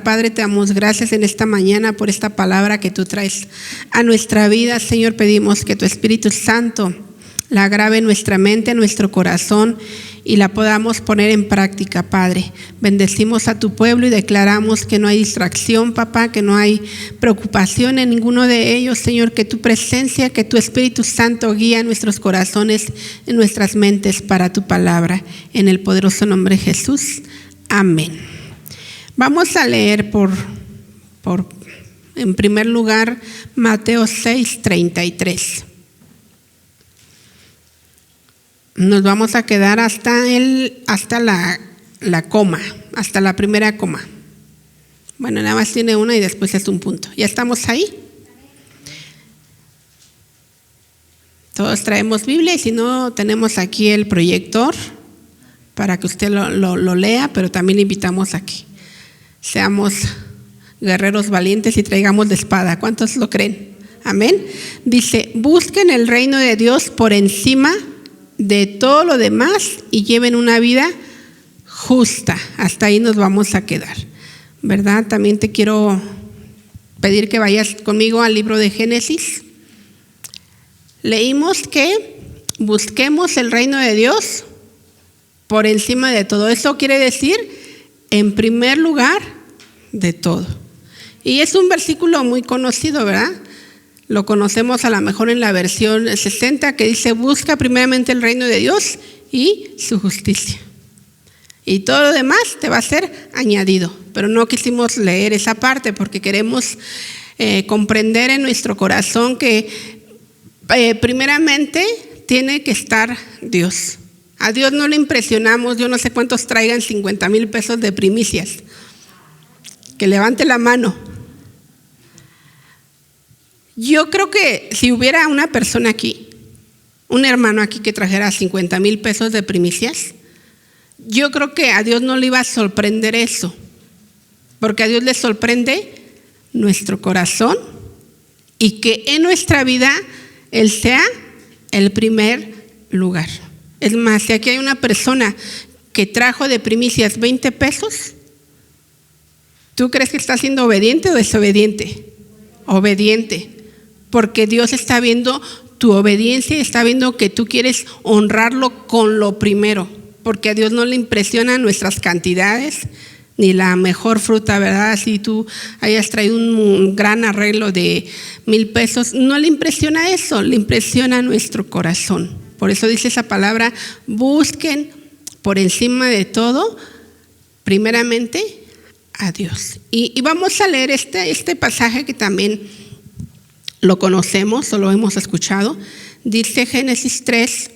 Padre, te damos gracias en esta mañana por esta palabra que tú traes a nuestra vida. Señor, pedimos que tu Espíritu Santo la grabe en nuestra mente, en nuestro corazón y la podamos poner en práctica, Padre. Bendecimos a tu pueblo y declaramos que no hay distracción, papá, que no hay preocupación en ninguno de ellos, Señor, que tu presencia, que tu Espíritu Santo guía nuestros corazones, en nuestras mentes para tu palabra. En el poderoso nombre de Jesús. Amén. Vamos a leer en primer lugar Mateo 6:33. Nos vamos a quedar hasta la coma, hasta la primera coma. Bueno, nada más tiene una y después es un punto. ¿Ya estamos ahí? Todos traemos Biblia y si no, tenemos aquí el proyector para que usted lo lea, pero también le invitamos aquí. Seamos guerreros valientes y traigamos la espada. ¿Cuántos lo creen? Amén. Dice, busquen el reino de Dios por encima de todo lo demás y lleven una vida justa. Hasta ahí nos vamos a quedar, ¿verdad? También te quiero pedir que vayas conmigo al libro de Génesis. Leímos que busquemos el reino de Dios por encima de todo. Eso quiere decir, en primer lugar de todo. Y es un versículo muy conocido, ¿verdad? Lo conocemos a lo mejor en la versión 60 que dice, busca primeramente el reino de Dios y su justicia. Y todo lo demás te va a ser añadido. Pero no quisimos leer esa parte porque queremos comprender en nuestro corazón que primeramente tiene que estar Dios. A Dios no le impresionamos. Yo no sé cuántos traigan 50,000 pesos de primicias. Que levante la mano. Yo creo que si hubiera una persona aquí, un hermano aquí que trajera 50,000 pesos de primicias, yo creo que a Dios no le iba a sorprender eso, porque a Dios le sorprende nuestro corazón y que en nuestra vida Él sea el primer lugar. Es más, si aquí hay una persona que trajo de primicias 20 pesos, ¿tú crees que está siendo obediente o desobediente? Obediente, porque Dios está viendo tu obediencia, está viendo que tú quieres honrarlo con lo primero, porque a Dios no le impresionan nuestras cantidades, ni la mejor fruta, ¿verdad? Si tú hayas traído un gran arreglo de 1,000 pesos, no le impresiona eso, le impresiona nuestro corazón. Por eso dice esa palabra, busquen por encima de todo, primeramente, a Dios. Y vamos a leer este pasaje que también lo conocemos o lo hemos escuchado. Dice Génesis 3,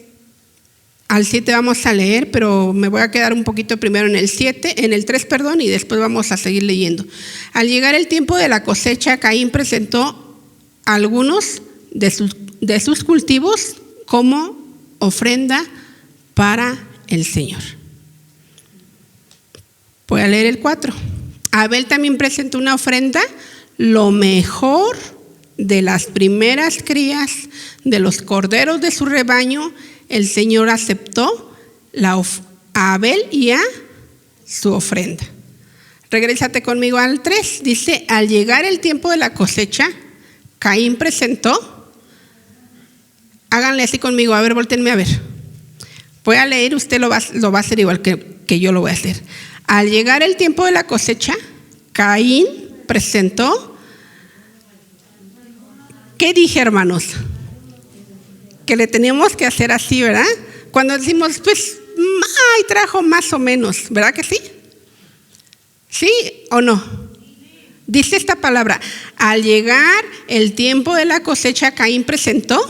al 7 vamos a leer, pero me voy a quedar un poquito primero en el 3, y después vamos a seguir leyendo. Al llegar el tiempo de la cosecha, Caín presentó algunos de sus cultivos como ofrenda para el Señor. Voy a leer el 4. Abel también presentó una ofrenda, lo mejor de las primeras crías de los corderos de su rebaño. El Señor aceptó a Abel y a su ofrenda. Regrésate conmigo al 3. Dice, al llegar el tiempo de la cosecha, Caín presentó. Háganle así conmigo, a ver, voltéenme a ver. Voy a leer, usted lo va a hacer igual que yo lo voy a hacer. Al llegar el tiempo de la cosecha, Caín presentó. ¿Qué dije, hermanos? Que le teníamos que hacer así, ¿verdad? Cuando decimos, pues, trajo más o menos, ¿verdad que sí? ¿Sí o no? Dice esta palabra, al llegar el tiempo de la cosecha, Caín presentó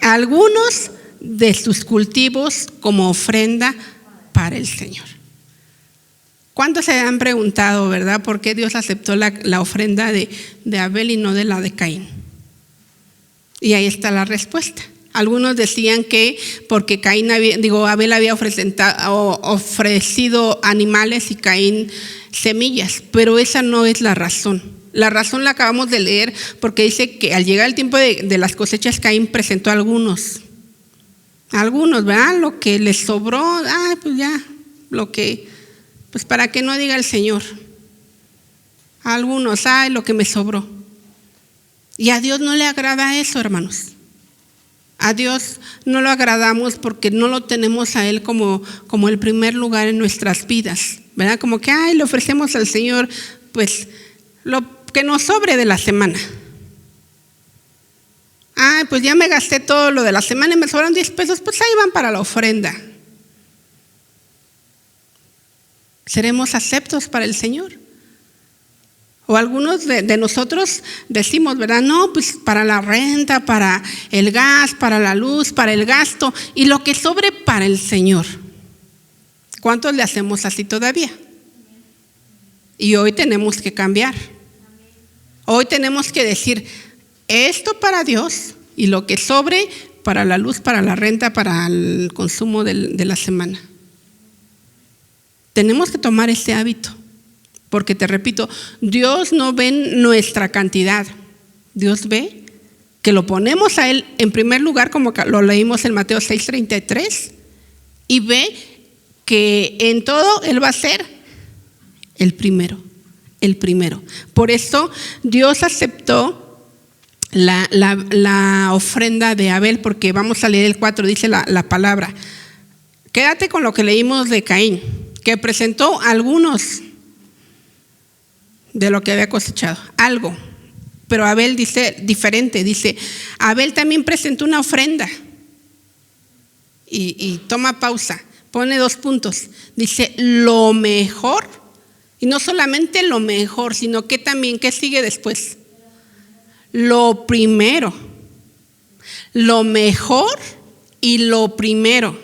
algunos de sus cultivos como ofrenda para el Señor. ¿Cuántos se han preguntado, verdad, por qué Dios aceptó la ofrenda de Abel y no de la de Caín? Y ahí está la respuesta. Algunos decían que porque Abel había ofrecido animales y Caín semillas, pero esa no es la razón. La razón la acabamos de leer porque dice que al llegar el tiempo de las cosechas, Caín presentó algunos, ¿verdad? Lo que les sobró, pues ya, pues para que no diga el Señor. Algunos, lo que me sobró. Y a Dios no le agrada eso, hermanos. A Dios no lo agradamos porque no lo tenemos a Él como el primer lugar en nuestras vidas, ¿verdad? Como que, le ofrecemos al Señor, pues, lo que nos sobre de la semana. Pues ya me gasté todo lo de la semana y me sobraron 10 pesos, pues ahí van para la ofrenda. ¿Seremos aceptos para el Señor? O algunos de nosotros decimos, ¿verdad? No, pues para la renta, para el gas, para la luz, para el gasto, y lo que sobre para el Señor. ¿Cuántos le hacemos así todavía? Y hoy tenemos que cambiar. Hoy tenemos que decir, esto para Dios y lo que sobre para la luz, para la renta, para el consumo de la semana. Tenemos que tomar ese hábito. Porque te repito, Dios no ve nuestra cantidad. Dios ve que lo ponemos a Él en primer lugar, como lo leímos en Mateo 6:33, y ve que en todo Él va a ser el primero. Por eso Dios aceptó la ofrenda de Abel, porque vamos a leer el 4, dice la palabra. Quédate con lo que leímos de Caín, que presentó algunos de lo que había cosechado, algo. Pero Abel dice diferente, dice, Abel también presentó una ofrenda. Y toma pausa, pone 2 puntos. Dice, lo mejor, y no solamente lo mejor, sino que también, ¿qué sigue después? Lo primero. Lo mejor y lo primero.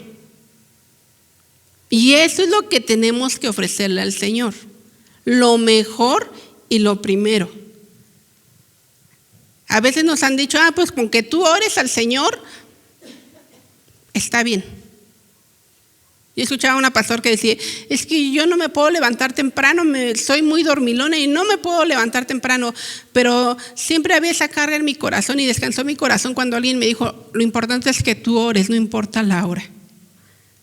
Y eso es lo que tenemos que ofrecerle al Señor. Lo mejor y lo primero. A veces nos han dicho, pues con que tú ores al Señor, está bien. Yo escuchaba a una pastor que decía, es que yo no me puedo levantar temprano, soy muy dormilona y no me puedo levantar temprano, pero siempre había esa carga en mi corazón y descansó mi corazón cuando alguien me dijo, lo importante es que tú ores, no importa la hora.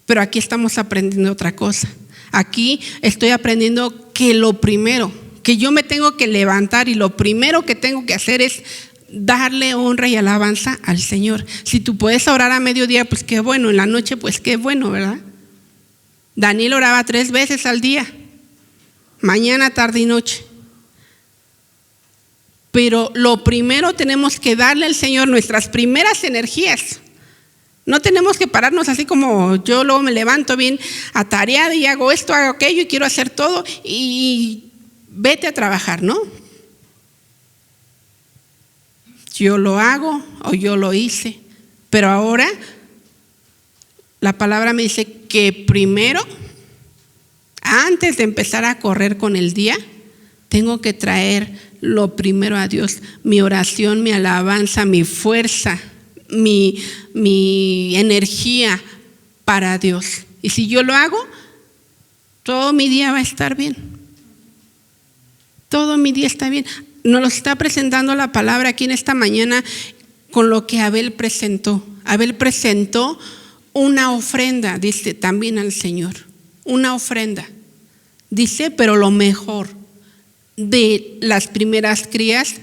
Pero aquí estamos aprendiendo otra cosa. Aquí estoy aprendiendo que lo primero, que yo me tengo que levantar y lo primero que tengo que hacer es darle honra y alabanza al Señor. Si tú puedes orar a mediodía, pues qué bueno, en la noche, pues qué bueno, ¿verdad? Daniel oraba 3 veces al día, mañana, tarde y noche. Pero lo primero tenemos que darle al Señor nuestras primeras energías. No tenemos que pararnos así como yo luego me levanto bien atareada y hago esto, hago aquello y quiero hacer todo y vete a trabajar, ¿no? Yo lo hago o yo lo hice, pero ahora la palabra me dice que primero, antes de empezar a correr con el día, tengo que traer lo primero a Dios, mi oración, mi alabanza, mi fuerza, mi energía para Dios. Y si yo lo hago, todo mi día va a estar bien. Todo mi día está bien. Nos lo está presentando la palabra aquí en esta mañana con lo que Abel presentó. Abel presentó una ofrenda, dice también al Señor. Una ofrenda. Dice, pero lo mejor de las primeras crías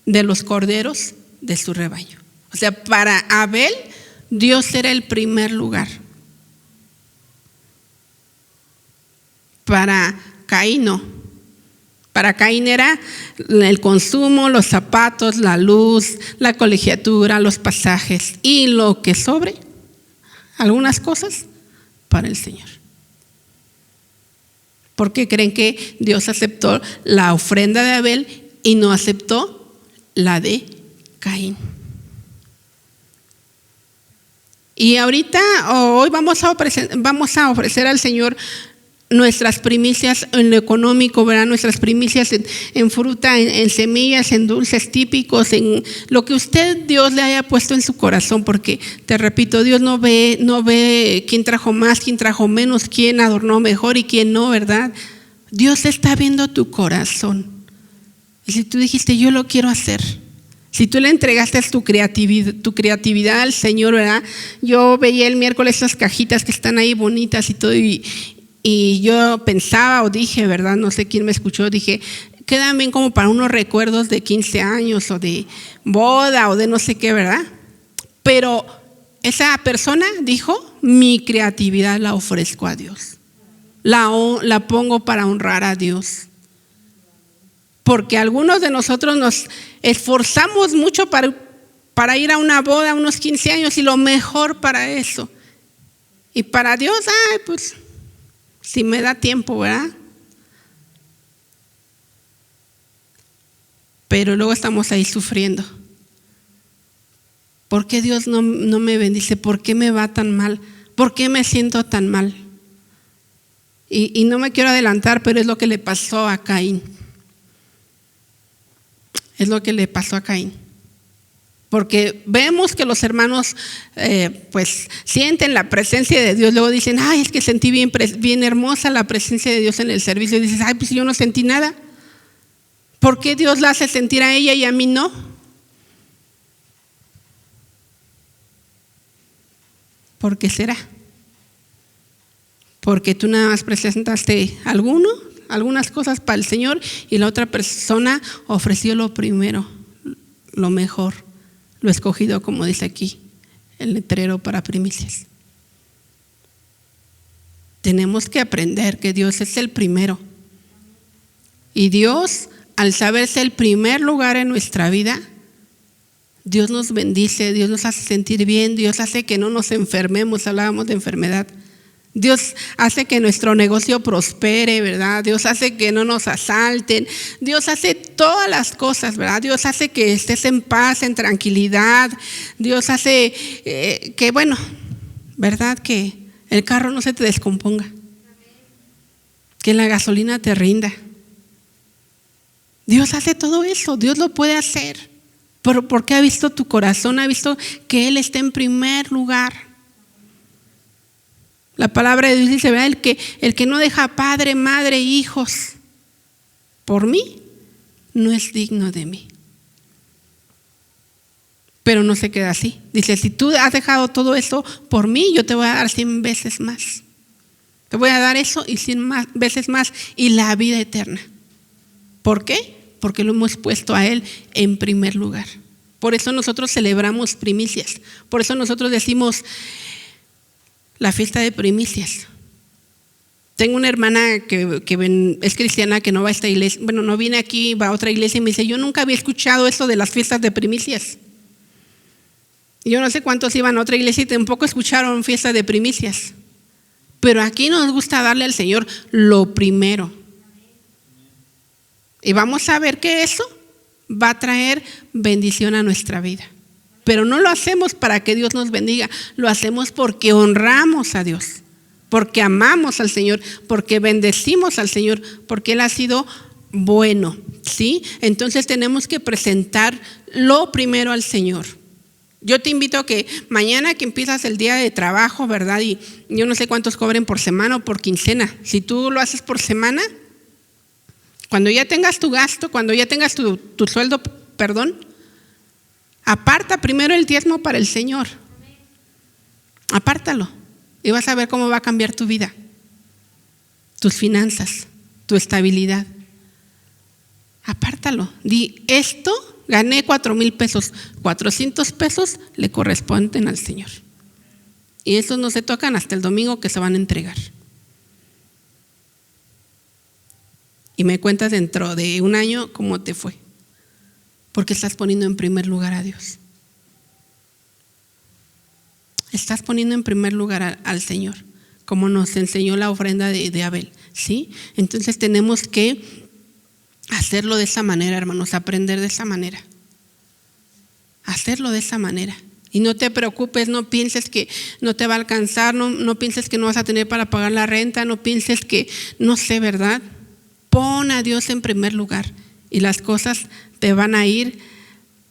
de los corderos de su rebaño. O sea, para Abel, Dios era el primer lugar. Para Caín no. Para Caín era el consumo, los zapatos, la luz, la colegiatura, los pasajes y lo que sobre, algunas cosas, para el Señor. ¿Por qué creen que Dios aceptó la ofrenda de Abel y no aceptó la de Caín? Y ahorita, hoy vamos a ofrecer al Señor nuestras primicias en lo económico, ¿verdad? Nuestras primicias en fruta, en semillas, en dulces típicos, en lo que Dios le haya puesto en su corazón, porque te repito, Dios no ve quién trajo más, quién trajo menos, quién adornó mejor y quién no, ¿verdad? Dios está viendo tu corazón. Y si tú dijiste, yo lo quiero hacer, si tú le entregaste tu creatividad al Señor, ¿verdad? Yo veía el miércoles esas cajitas que están ahí bonitas y todo, y yo pensaba o dije, ¿verdad? No sé quién me escuchó, dije, quedan bien como para unos recuerdos de 15 años o de boda o de no sé qué, ¿verdad? Pero esa persona dijo, mi creatividad la ofrezco a Dios. La pongo para honrar a Dios. Porque algunos de nosotros nos esforzamos mucho para ir a una boda, a unos 15 años y lo mejor para eso. Y para Dios, pues si me da tiempo, ¿verdad? Pero luego estamos ahí sufriendo. ¿Por qué Dios no me bendice? ¿Por qué me va tan mal? ¿Por qué me siento tan mal? Y no me quiero adelantar, pero es lo que le pasó a Caín. Es lo que le pasó a Caín. Porque vemos que los hermanos pues sienten la presencia de Dios. Luego dicen, es que sentí bien hermosa la presencia de Dios en el servicio. Y dices, pues yo no sentí nada. ¿Por qué Dios la hace sentir a ella y a mí no? ¿Por qué será? Porque tú nada más presentaste algunas cosas para el Señor y la otra persona ofreció lo primero, lo mejor, lo escogido, como dice aquí el letrero para primicias. Tenemos que aprender que Dios es el primero. Y Dios, al saberse el primer lugar en nuestra vida, Dios nos bendice, Dios nos hace sentir bien, Dios hace que no nos enfermemos, hablábamos de enfermedad. Dios hace que nuestro negocio prospere, ¿verdad? Dios hace que no nos asalten. Dios hace todas las cosas, ¿verdad? Dios hace que estés en paz, en tranquilidad. Dios hace que, ¿verdad? Que el carro no se te descomponga. Que la gasolina te rinda. Dios hace todo eso, Dios lo puede hacer. Pero porque ha visto tu corazón, ha visto que Él está en primer lugar. La palabra de Dios dice, ¿verdad? El que no deja padre, madre, hijos por mí, no es digno de mí. Pero no se queda así. Dice, si tú has dejado todo eso por mí, yo te voy a dar 100 veces más. Te voy a dar eso y 100 veces más y la vida eterna. ¿Por qué? Porque lo hemos puesto a Él en primer lugar. Por eso nosotros celebramos primicias. Por eso nosotros decimos la fiesta de primicias. Tengo una hermana que es cristiana, que no va a esta iglesia, no viene aquí, va a otra iglesia y me dice, yo nunca había escuchado eso de las fiestas de primicias. Y yo no sé cuántos iban a otra iglesia y tampoco escucharon fiesta de primicias. Pero aquí nos gusta darle al Señor lo primero. Y vamos a ver que eso va a traer bendición a nuestra vida. Pero no lo hacemos para que Dios nos bendiga, lo hacemos porque honramos a Dios, porque amamos al Señor, porque bendecimos al Señor, porque Él ha sido bueno, ¿sí? Entonces tenemos que presentar lo primero al Señor. Yo te invito a que mañana que empiezas el día de trabajo, ¿verdad? Y yo no sé cuántos cobren por semana o por quincena. Si tú lo haces por semana, cuando ya tengas tu gasto, cuando ya tengas tu sueldo, aparta primero el diezmo para el Señor. Apártalo y vas a ver cómo va a cambiar tu vida, tus finanzas, tu estabilidad. Apártalo. Di, esto gané 4,000 pesos, 400 pesos le corresponden al Señor. Y esos no se tocan hasta el domingo que se van a entregar. Y me cuentas dentro de un año cómo te fue. Porque estás poniendo en primer lugar a Dios. Estás poniendo en primer lugar al Señor, como nos enseñó la ofrenda de Abel, ¿sí? Entonces tenemos que hacerlo de esa manera, hermanos, aprender de esa manera. Hacerlo de esa manera. Y no te preocupes, no pienses que no te va a alcanzar, no pienses que no vas a tener para pagar la renta, no pienses que, no sé, ¿verdad? Pon a Dios en primer lugar y las cosas te van a ir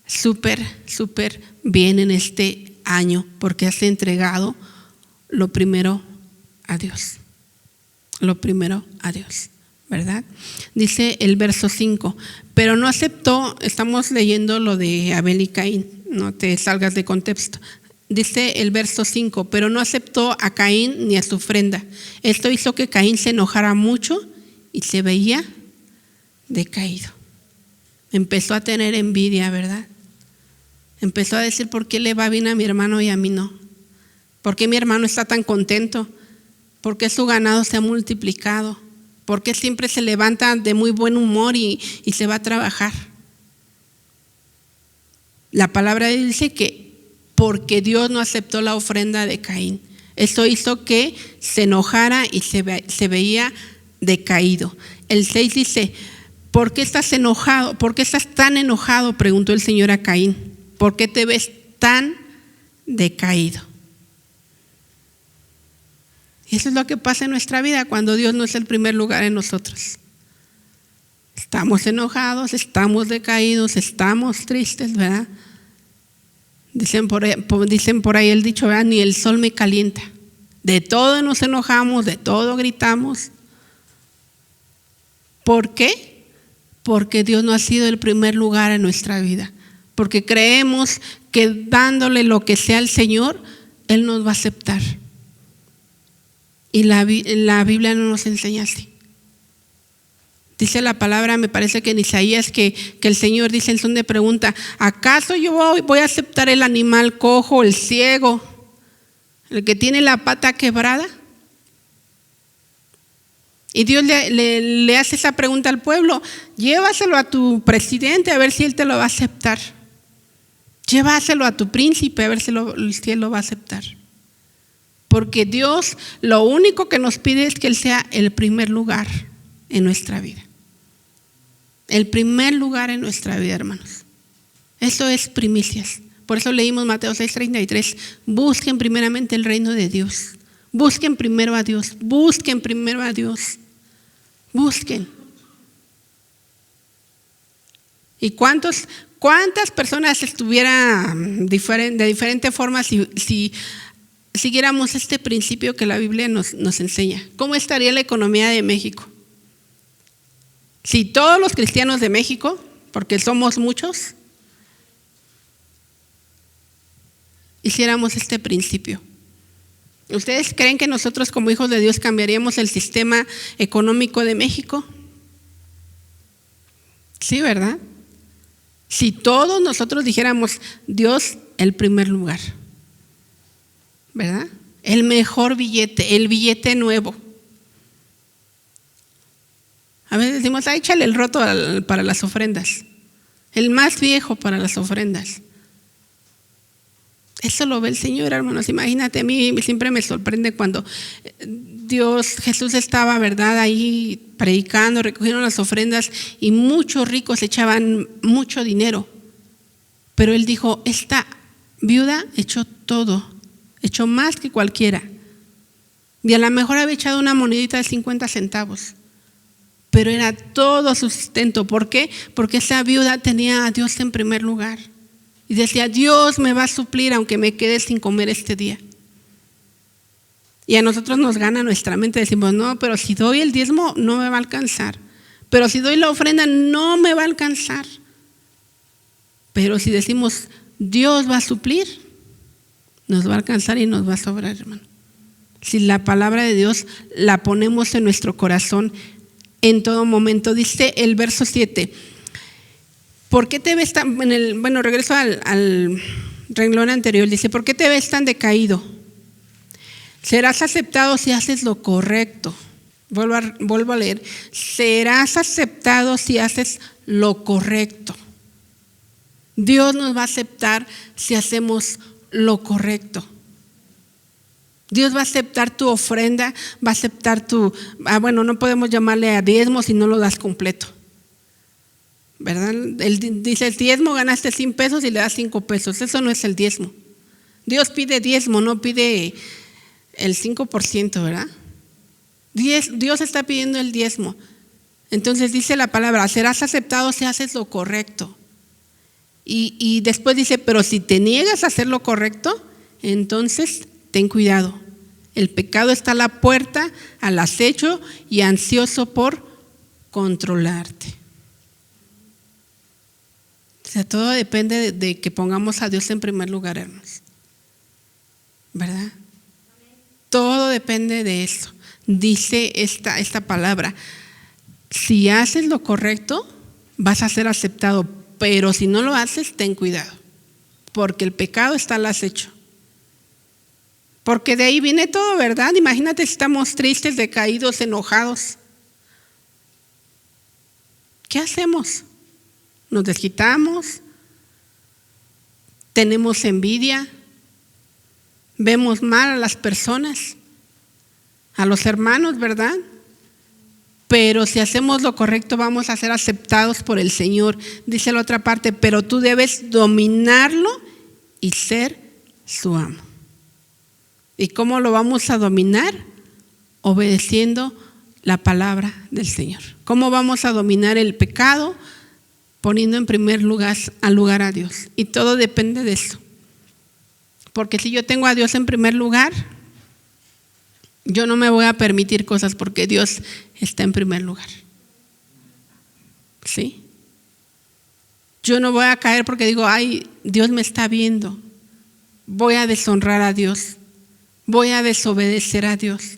súper, súper bien en este año porque has entregado lo primero a Dios. Lo primero a Dios, ¿verdad? Dice el verso 5, pero no aceptó, estamos leyendo lo de Abel y Caín, no te salgas de contexto. Dice el verso 5, pero no aceptó a Caín ni a su ofrenda. Esto hizo que Caín se enojara mucho y se veía decaído. Empezó a tener envidia, ¿verdad? Empezó a decir, ¿por qué le va bien a mi hermano y a mí no? ¿Por qué mi hermano está tan contento? ¿Por qué su ganado se ha multiplicado? ¿Por qué siempre se levanta de muy buen humor y se va a trabajar? La palabra dice que porque Dios no aceptó la ofrenda de Caín. Eso hizo que se enojara y se veía decaído. El 6 dice, ¿por qué estás enojado? ¿Por qué estás tan enojado? Preguntó el Señor a Caín. ¿Por qué te ves tan decaído? Y eso es lo que pasa en nuestra vida cuando Dios no es el primer lugar en nosotros. Estamos enojados, estamos decaídos, estamos tristes, ¿verdad? Dicen por ahí el dicho, ¿verdad? Ni el sol me calienta. De todo nos enojamos, de todo gritamos. ¿Por qué? Porque Dios no ha sido el primer lugar en nuestra vida. Porque creemos que dándole lo que sea al Señor, Él nos va a aceptar. Y la Biblia no nos enseña así. Dice la palabra, me parece que en Isaías, que el Señor dice en son de pregunta, ¿acaso yo voy a aceptar el animal cojo, el ciego, el que tiene la pata quebrada? Y Dios le hace esa pregunta al pueblo, llévaselo a tu presidente a ver si él te lo va a aceptar. Llévaselo a tu príncipe a ver si él lo va a aceptar. Porque Dios lo único que nos pide es que Él sea el primer lugar en nuestra vida. El primer lugar en nuestra vida, hermanos. Eso es primicias. Por eso leímos Mateo 6:33. Busquen primeramente el reino de Dios. Busquen primero a Dios. Busquen primero a Dios. Busquen. ¿Y cuántas personas estuvieran de diferente forma si siguiéramos este principio que la Biblia nos enseña? ¿Cómo estaría la economía de México? Si todos los cristianos de México, porque somos muchos, hiciéramos este principio. ¿Ustedes creen que nosotros como hijos de Dios cambiaríamos el sistema económico de México? Sí, ¿verdad? Si todos nosotros dijéramos, Dios, el primer lugar, ¿verdad? El mejor billete, el billete nuevo. A veces decimos, échale el roto para las ofrendas, el más viejo para las ofrendas. Eso lo ve el Señor, hermanos. Imagínate, a mí siempre me sorprende cuando Jesús estaba, ¿verdad?, ahí predicando, recogieron las ofrendas y muchos ricos echaban mucho dinero. Pero Él dijo, esta viuda echó todo, echó más que cualquiera. Y a lo mejor había echado una monedita de 50 centavos. Pero era todo su sustento. ¿Por qué? Porque esa viuda tenía a Dios en primer lugar. Y decía, Dios me va a suplir aunque me quede sin comer este día. Y a nosotros nos gana nuestra mente, decimos, no, pero si doy el diezmo no me va a alcanzar. Pero si doy la ofrenda no me va a alcanzar. Pero si decimos, Dios va a suplir, nos va a alcanzar y nos va a sobrar, hermano. Si la palabra de Dios la ponemos en nuestro corazón en todo momento. Dice el verso 7, ¿por qué te ves tan, regreso al renglón anterior, dice, ¿por qué te ves tan decaído? Serás aceptado si haces lo correcto. Vuelvo a leer, serás aceptado si haces lo correcto. Dios nos va a aceptar si hacemos lo correcto. Dios va a aceptar tu ofrenda, va a aceptar no podemos llamarle a diezmo si no lo das completo, ¿verdad? Él dice, el diezmo ganaste 100 pesos y le das 5 pesos, eso no es el diezmo. Dios pide diezmo, no pide el 5%, ¿verdad? Dios está pidiendo el diezmo. Entonces dice la palabra, serás aceptado si haces lo correcto. Y después dice, pero si te niegas a hacer lo correcto, entonces ten cuidado. El pecado está a la puerta, al acecho y ansioso por controlarte. O sea, todo depende de que pongamos a Dios en primer lugar, hermanos. ¿Verdad? Todo depende de eso. Dice esta palabra, si haces lo correcto, vas a ser aceptado, pero si no lo haces, ten cuidado, porque el pecado está al acecho. Porque de ahí viene todo, ¿verdad? Imagínate si estamos tristes, decaídos, enojados. ¿Qué hacemos? Nos desquitamos, tenemos envidia, vemos mal a las personas, a los hermanos, ¿verdad? Pero si hacemos lo correcto vamos a ser aceptados por el Señor. Dice la otra parte, pero tú debes dominarlo y ser su amo. ¿Y cómo lo vamos a dominar? Obedeciendo la palabra del Señor. ¿Cómo vamos a dominar el pecado? Poniendo en primer lugar a Dios. Y todo depende de eso. Porque si yo tengo a Dios en primer lugar, yo no me voy a permitir cosas porque Dios está en primer lugar. ¿Sí? Yo no voy a caer porque digo, ay, Dios me está viendo. Voy a deshonrar a Dios. Voy a desobedecer a Dios.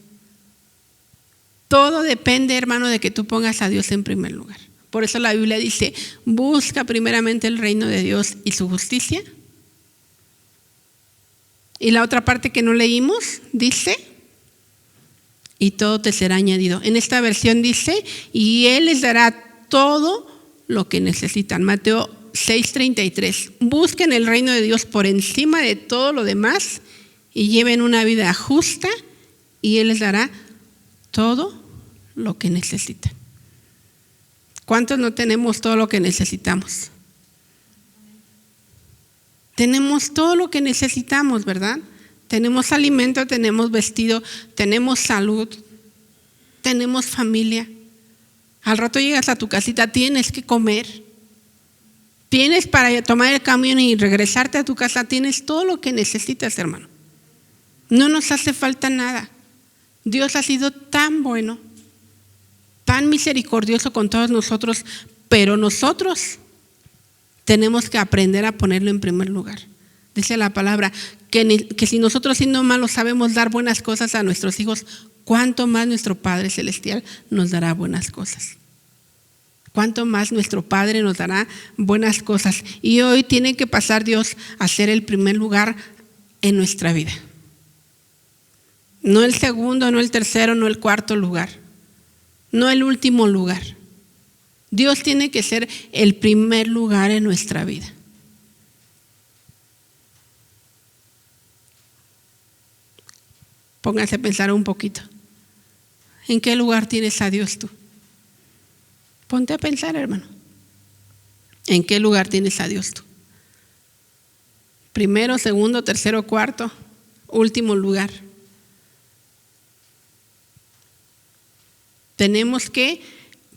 Todo depende, hermano, de que tú pongas a Dios en primer lugar. Por eso la Biblia dice, busca primeramente el reino de Dios y su justicia. Y la otra parte que no leímos dice, y todo te será añadido. En esta versión dice, y Él les dará todo lo que necesitan. Mateo 6:33. Busquen el reino de Dios por encima de todo lo demás y lleven una vida justa y Él les dará todo lo que necesitan. ¿Cuántos no tenemos todo lo que necesitamos? Tenemos todo lo que necesitamos, ¿verdad? Tenemos alimento, tenemos vestido, tenemos salud, tenemos familia. Al rato llegas a tu casita, tienes que comer. Tienes para tomar el camión y regresarte a tu casa, tienes todo lo que necesitas, hermano. No nos hace falta nada. Dios ha sido tan bueno, tan misericordioso con todos nosotros, pero nosotros tenemos que aprender a ponerlo en primer lugar. Dice la palabra que si nosotros siendo malos sabemos dar buenas cosas a nuestros hijos, ¿cuánto más nuestro Padre Celestial nos dará buenas cosas? ¿Cuánto más nuestro Padre nos dará buenas cosas? Y hoy tiene que pasar Dios a ser el primer lugar en nuestra vida. No el segundo, no el tercero, no el cuarto lugar, no el último lugar. Dios tiene que ser el primer lugar en nuestra vida. Pónganse a pensar un poquito. ¿En qué lugar tienes a Dios tú? Ponte a pensar, hermano. ¿En qué lugar tienes a Dios tú? Primero, segundo, tercero, cuarto, último lugar. Tenemos que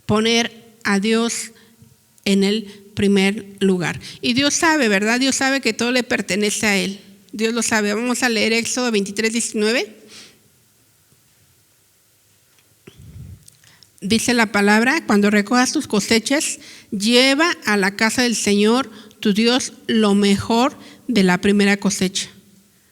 poner a Dios en el primer lugar. Y Dios sabe, ¿verdad? Dios sabe que todo le pertenece a Él. Dios lo sabe. Vamos a leer Éxodo 23:19. Dice la palabra, cuando recojas tus cosechas, lleva a la casa del Señor, tu Dios, lo mejor de la primera cosecha.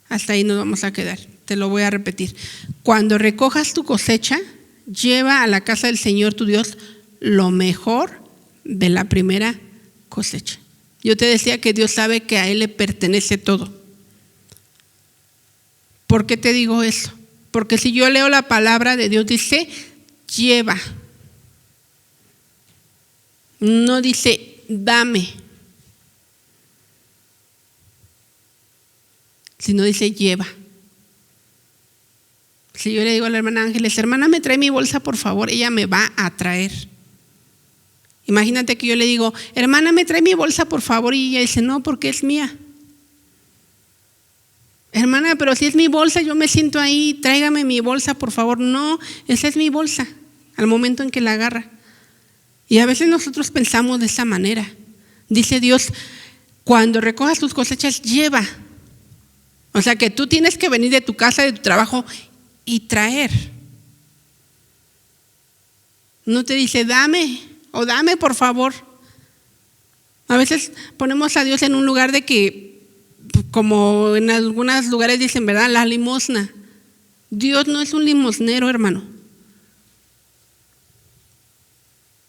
Hasta ahí nos vamos a quedar. Te lo voy a repetir. Cuando recojas tu cosecha, lleva a la casa del Señor, tu Dios, lo mejor de la primera cosecha. Yo te decía que Dios sabe que a Él le pertenece todo. ¿Por qué te digo eso? Porque si yo leo la palabra de Dios, dice, lleva. No dice, dame. Sino dice, lleva. Si yo le digo a la hermana Ángeles, hermana, me trae mi bolsa, por favor, ella me va a traer. Imagínate que yo le digo, hermana, me trae mi bolsa, por favor, y ella dice, no, porque es mía. Hermana, pero si es mi bolsa, yo me siento ahí, tráigame mi bolsa, por favor. No, esa es mi bolsa, al momento en que la agarra. Y a veces nosotros pensamos de esa manera. Dice Dios, cuando recojas tus cosechas, lleva. O sea que tú tienes que venir de tu casa, de tu trabajo y traer. No te dice, dame o dame por favor. A veces ponemos a Dios en un lugar de que, como en algunos lugares dicen, ¿verdad? La limosna. Dios no es un limosnero, hermano.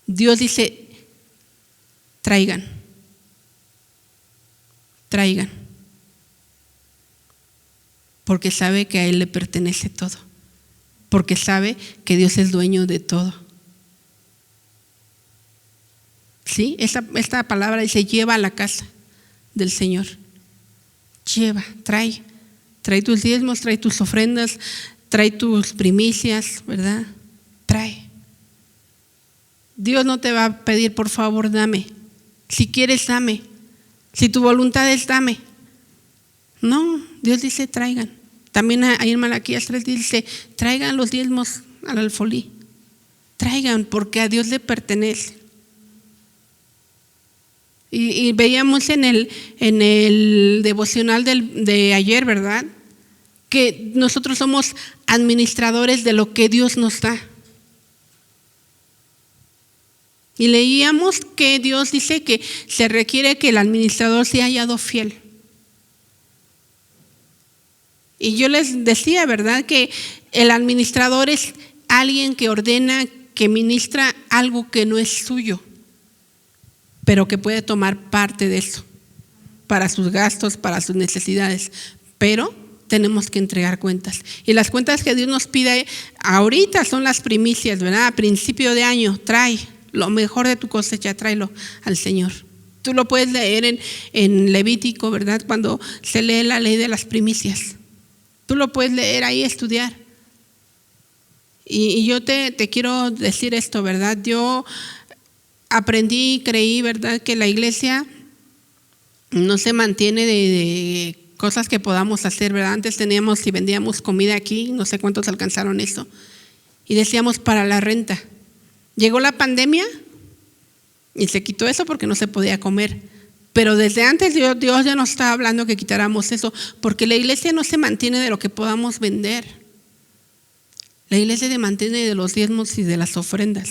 Dios dice, traigan. Traigan. Porque sabe que a Él le pertenece todo. Porque sabe que Dios es dueño de todo. ¿Sí? Esta palabra dice, lleva a la casa del Señor. Lleva, trae tus diezmos, trae tus ofrendas, trae tus primicias, ¿verdad? Trae. Dios no te va a pedir, por favor, dame. Si quieres, dame. Si tu voluntad es, dame. No, Dios dice, traigan. También ahí en Malaquías 3 dice, traigan los diezmos al alfolí. Traigan, porque a Dios le pertenece. Y veíamos en el devocional de ayer, ¿verdad? Que nosotros somos administradores de lo que Dios nos da. Y leíamos que Dios dice que se requiere que el administrador sea hallado fiel. Y yo les decía, ¿verdad? Que el administrador es alguien que ordena, que ministra algo que no es suyo, pero que puede tomar parte de eso para sus gastos, para sus necesidades. Pero tenemos que entregar cuentas. Y las cuentas que Dios nos pide ahorita son las primicias, ¿verdad? A principio de año, trae lo mejor de tu cosecha, tráelo al Señor. Tú lo puedes leer en Levítico, ¿verdad? Cuando se lee la ley de las primicias. Tú lo puedes leer ahí, estudiar. Y yo te quiero decir esto, ¿verdad? Yo aprendí y creí, ¿verdad?, que la iglesia no se mantiene de cosas que podamos hacer, ¿verdad? Antes teníamos y vendíamos comida aquí, no sé cuántos alcanzaron eso, y decíamos para la renta. Llegó la pandemia y se quitó eso porque no se podía comer. Pero desde antes Dios ya nos estaba hablando que quitáramos eso, porque la iglesia no se mantiene de lo que podamos vender. La iglesia se mantiene de los diezmos y de las ofrendas.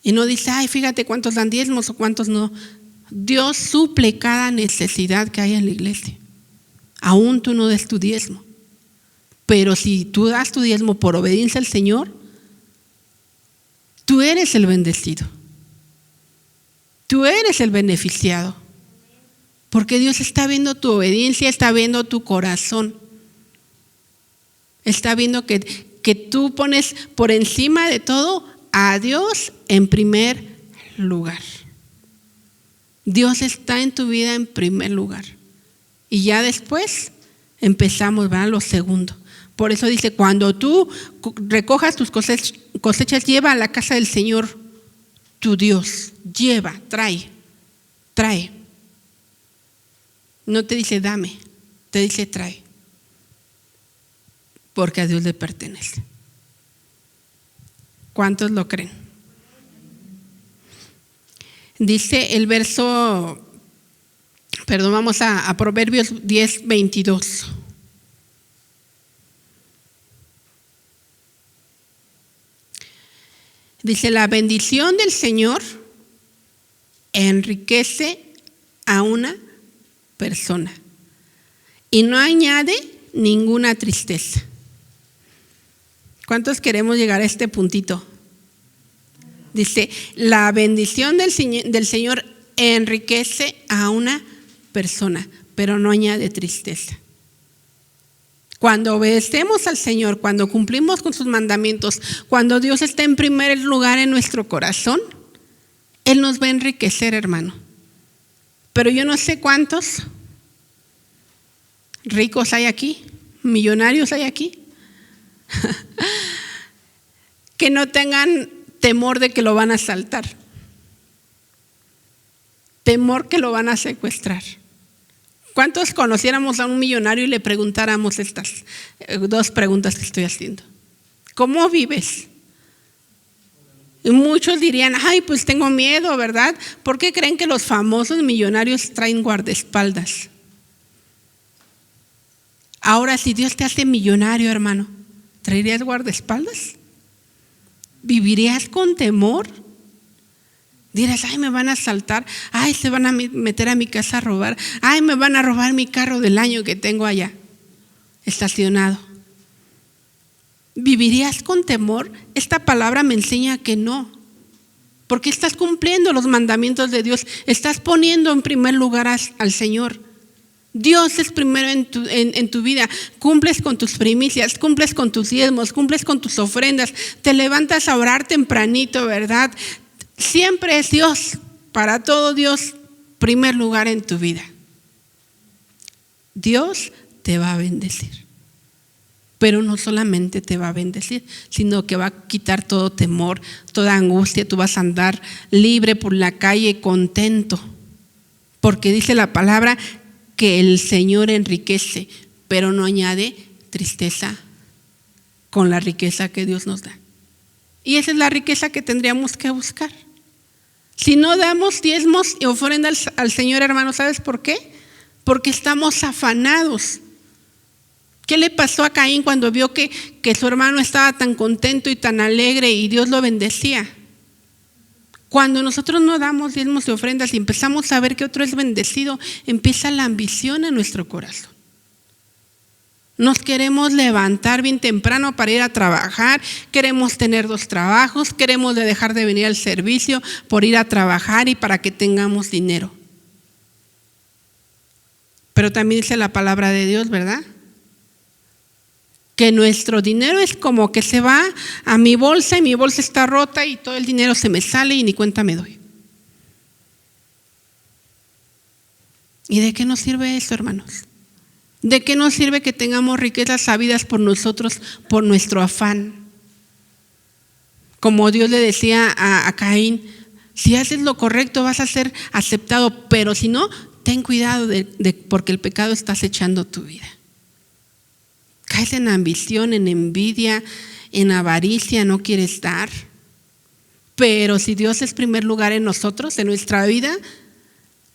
Y no dice, ay, fíjate cuántos dan diezmos o cuántos no. Dios suple cada necesidad que hay en la iglesia. Aún tú no des tu diezmo. Pero si tú das tu diezmo por obediencia al Señor, tú eres el bendecido. Tú eres el beneficiado. Porque Dios está viendo tu obediencia, está viendo tu corazón. Está viendo que tú pones por encima de todo a Dios en primer lugar. Dios está en tu vida en primer lugar. Y ya después empezamos, ¿verdad?, lo segundo. Por eso dice, cuando tú recojas tus cosechas, lleva a la casa del Señor tu Dios. Lleva, trae. No te dice dame, te dice trae. Porque a Dios le pertenece. ¿Cuántos lo creen? Dice el verso, vamos a Proverbios 10:22. Dice, la bendición del Señor enriquece a una persona y no añade ninguna tristeza. ¿Cuántos queremos llegar a este puntito? Dice, la bendición del Señor enriquece a una persona, pero no añade tristeza. Cuando obedecemos al Señor, cuando cumplimos con sus mandamientos, cuando Dios está en primer lugar en nuestro corazón, Él nos va a enriquecer, hermano. Pero yo no sé cuántos ricos hay aquí, millonarios hay aquí, que no tengan temor de que lo van a asaltar, temor que lo van a secuestrar, ¿Cuántos conociéramos a un millonario y le preguntáramos estas 2 preguntas que estoy haciendo? ¿Cómo vives? Y muchos dirían, ay, pues tengo miedo, ¿verdad? ¿Por qué creen que los famosos millonarios traen guardaespaldas? Ahora, si Dios te hace millonario, hermano, ¿traerías guardaespaldas? ¿Vivirías con temor? Dirás, ay, me van a asaltar, ay, se van a meter a mi casa a robar, ay, me van a robar mi carro del año que tengo allá estacionado. ¿Vivirías con temor? Esta palabra me enseña que no, porque estás cumpliendo los mandamientos de Dios, estás poniendo en primer lugar al Señor. Dios es primero en tu vida. Cumples con tus primicias, cumples con tus diezmos, cumples con tus ofrendas, te levantas a orar tempranito, ¿verdad? Siempre es Dios, para todo Dios, primer lugar en tu vida. Dios te va a bendecir, pero no solamente te va a bendecir, sino que va a quitar todo temor, toda angustia. Tú vas a andar libre por la calle, contento, porque dice la palabra que el Señor enriquece, pero no añade tristeza con la riqueza que Dios nos da. Y esa es la riqueza que tendríamos que buscar. Si no damos diezmos y ofrendas al Señor, hermano, ¿sabes por qué? Porque estamos afanados. ¿Qué le pasó a Caín cuando vio que su hermano estaba tan contento y tan alegre y Dios lo bendecía? Cuando nosotros no damos diezmos y ofrendas y empezamos a ver que otro es bendecido, empieza la ambición en nuestro corazón. Nos queremos levantar bien temprano para ir a trabajar, queremos tener 2 trabajos, queremos dejar de venir al servicio por ir a trabajar y para que tengamos dinero. Pero también dice la palabra de Dios, ¿verdad? Que nuestro dinero es como que se va a mi bolsa y mi bolsa está rota y todo el dinero se me sale y ni cuenta me doy. ¿Y de qué nos sirve eso, hermanos? ¿De qué nos sirve que tengamos riquezas sabidas por nosotros, por nuestro afán? Como Dios le decía a Caín, si haces lo correcto vas a ser aceptado, pero si no, ten cuidado porque el pecado está acechando tu vida. Caes en ambición, en envidia, en avaricia, no quieres dar. Pero si Dios es primer lugar en nosotros, en nuestra vida,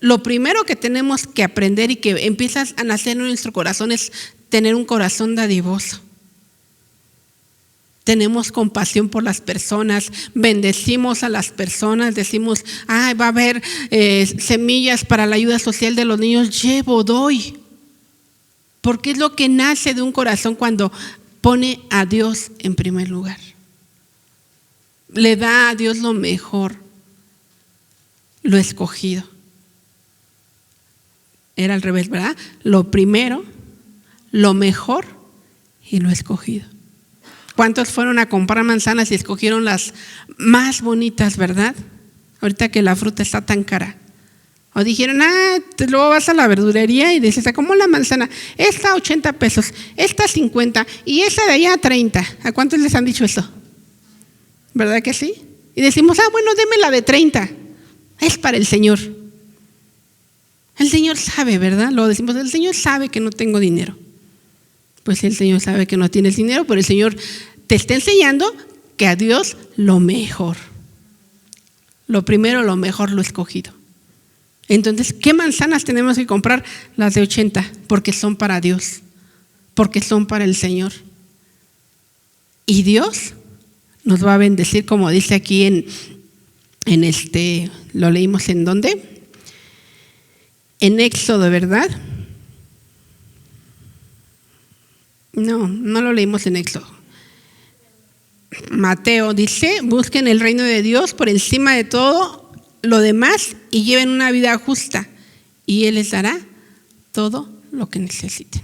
lo primero que tenemos que aprender y que empiezas a nacer en nuestro corazón es tener un corazón dadivoso. Tenemos compasión por las personas, bendecimos a las personas, decimos, va a haber semillas para la ayuda social de los niños, llevo, doy. Porque es lo que nace de un corazón cuando pone a Dios en primer lugar. Le da a Dios lo mejor, lo escogido. Era al revés, ¿verdad? Lo primero, lo mejor y lo escogido. ¿Cuántos fueron a comprar manzanas y escogieron las más bonitas, verdad? Ahorita que la fruta está tan cara. O dijeron, luego vas a la verdulería y dices, ¿cómo la manzana? Esta 80 pesos, esta 50 y esa de allá 30. ¿A cuántos les han dicho eso? ¿Verdad que sí? Y decimos, bueno, deme la de 30. Es para el Señor. El Señor sabe, ¿verdad? Lo decimos, el Señor sabe que no tengo dinero. Pues el Señor sabe que no tienes dinero, pero el Señor te está enseñando que a Dios lo mejor. Lo primero, lo mejor, lo escogido. Entonces, ¿qué manzanas tenemos que comprar? Las de 80, porque son para Dios, porque son para el Señor. Y Dios nos va a bendecir, como dice aquí lo leímos en ¿dónde? En Éxodo, ¿verdad? No lo leímos en Éxodo. Mateo dice, busquen el reino de Dios por encima de todo lo demás y lleven una vida justa y Él les dará todo lo que necesiten.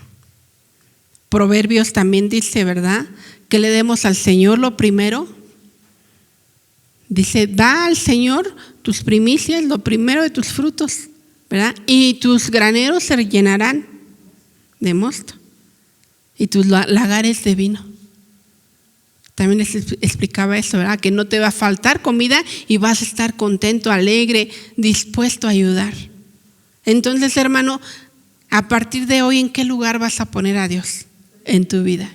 Proverbios también dice, ¿verdad? Que le demos al Señor lo primero. Dice, da al Señor tus primicias, lo primero de tus frutos, ¿verdad? Y tus graneros se llenarán de mosto y tus lagares de vino. También les explicaba eso, ¿verdad? Que no te va a faltar comida y vas a estar contento, alegre, dispuesto a ayudar. Entonces, hermano, A partir de hoy, ¿en qué lugar vas a poner a Dios en tu vida?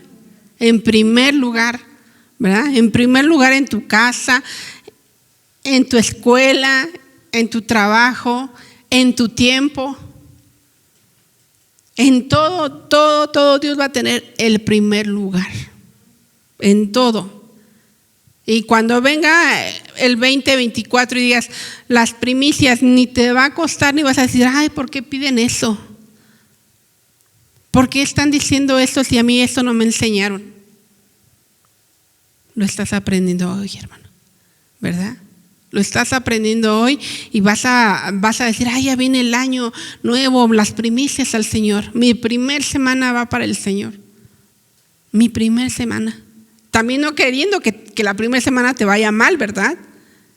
En primer lugar, ¿verdad? En primer lugar en tu casa, en tu escuela, en tu trabajo, en tu tiempo. En todo Dios va a tener el primer lugar. En todo. Y cuando venga el 2024 y digas las primicias, ni te va a costar ni vas a decir, ay, ¿por qué piden eso? ¿Por qué están diciendo eso si a mí eso no me enseñaron? Lo estás aprendiendo hoy, hermano, ¿verdad? Lo estás aprendiendo hoy y vas a decir, ay, ya viene el año nuevo, las primicias al Señor. Mi primer semana va para el Señor. Mi primer semana. También no queriendo que la primera semana te vaya mal, ¿verdad?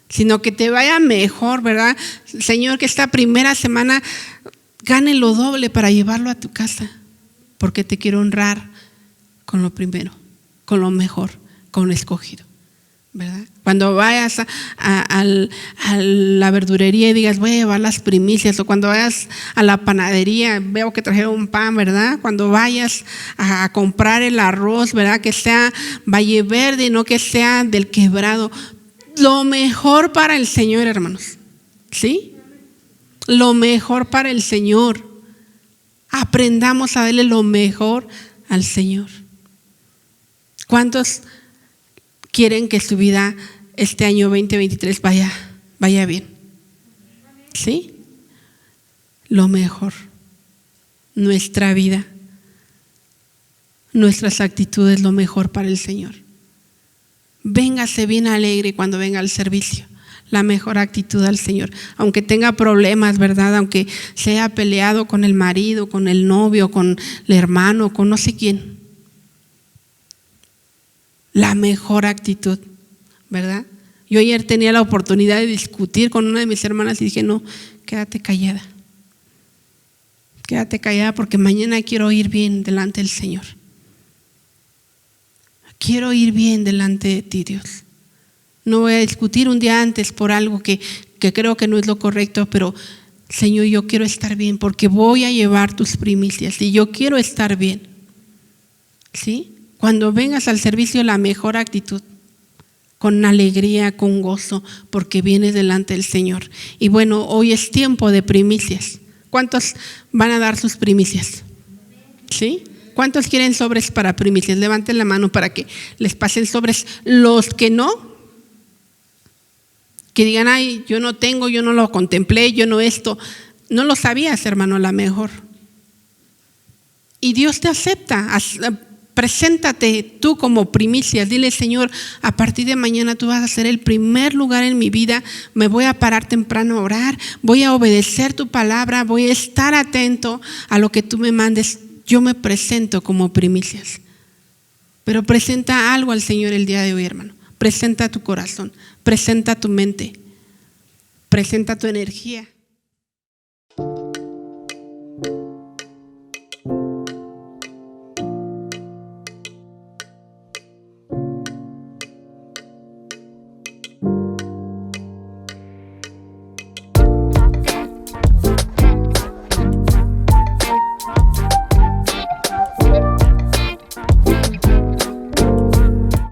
Sino que te vaya mejor, ¿verdad? Señor, que esta primera semana gane lo doble para llevarlo a tu casa. Porque te quiero honrar con lo primero, con lo mejor, con lo escogido, ¿verdad? Cuando vayas a la verdurería y digas, voy a llevar las primicias, o cuando vayas a la panadería, veo que trajeron un pan, ¿verdad? Cuando vayas a comprar el arroz, ¿verdad? Que sea Valle Verde, no que sea del Quebrado. Lo mejor para el Señor, hermanos, ¿sí? Lo mejor para el Señor. Aprendamos a darle lo mejor al Señor. ¿Cuántos quieren que su vida este año 2023 vaya bien? ¿Sí? Lo mejor. Nuestra vida, nuestras actitudes, lo mejor para el Señor. Véngase bien alegre cuando venga al servicio. La mejor actitud al Señor, aunque tenga problemas, ¿verdad? Aunque se haya peleado con el marido, con el novio, con el hermano, con no sé quién. La mejor actitud, ¿verdad? Yo ayer tenía la oportunidad de discutir con una de mis hermanas y dije, no, quédate callada. Quédate callada porque mañana quiero ir bien delante del Señor. Quiero ir bien delante de ti, Dios. No voy a discutir un día antes por algo que creo que no es lo correcto, pero Señor, yo quiero estar bien porque voy a llevar tus primicias y yo quiero estar bien. ¿Sí? Cuando vengas al servicio, la mejor actitud, con alegría, con gozo, porque vienes delante del Señor. Y bueno, hoy es tiempo de primicias. ¿Cuántos van a dar sus primicias? ¿Sí? ¿Cuántos quieren sobres para primicias? Levanten la mano para que les pasen sobres. Los que no, que digan, ay, yo no tengo, yo no lo contemplé, yo no esto. No lo sabías, hermano, a lo mejor. Y Dios te acepta. Preséntate tú como primicias. Dile, Señor, a partir de mañana tú vas a ser el primer lugar en mi vida. Me voy a parar temprano a orar. Voy a obedecer tu palabra. Voy a estar atento a lo que tú me mandes. Yo me presento como primicias. Pero presenta algo al Señor el día de hoy, hermano. Presenta tu corazón. Presenta tu mente. Presenta tu energía.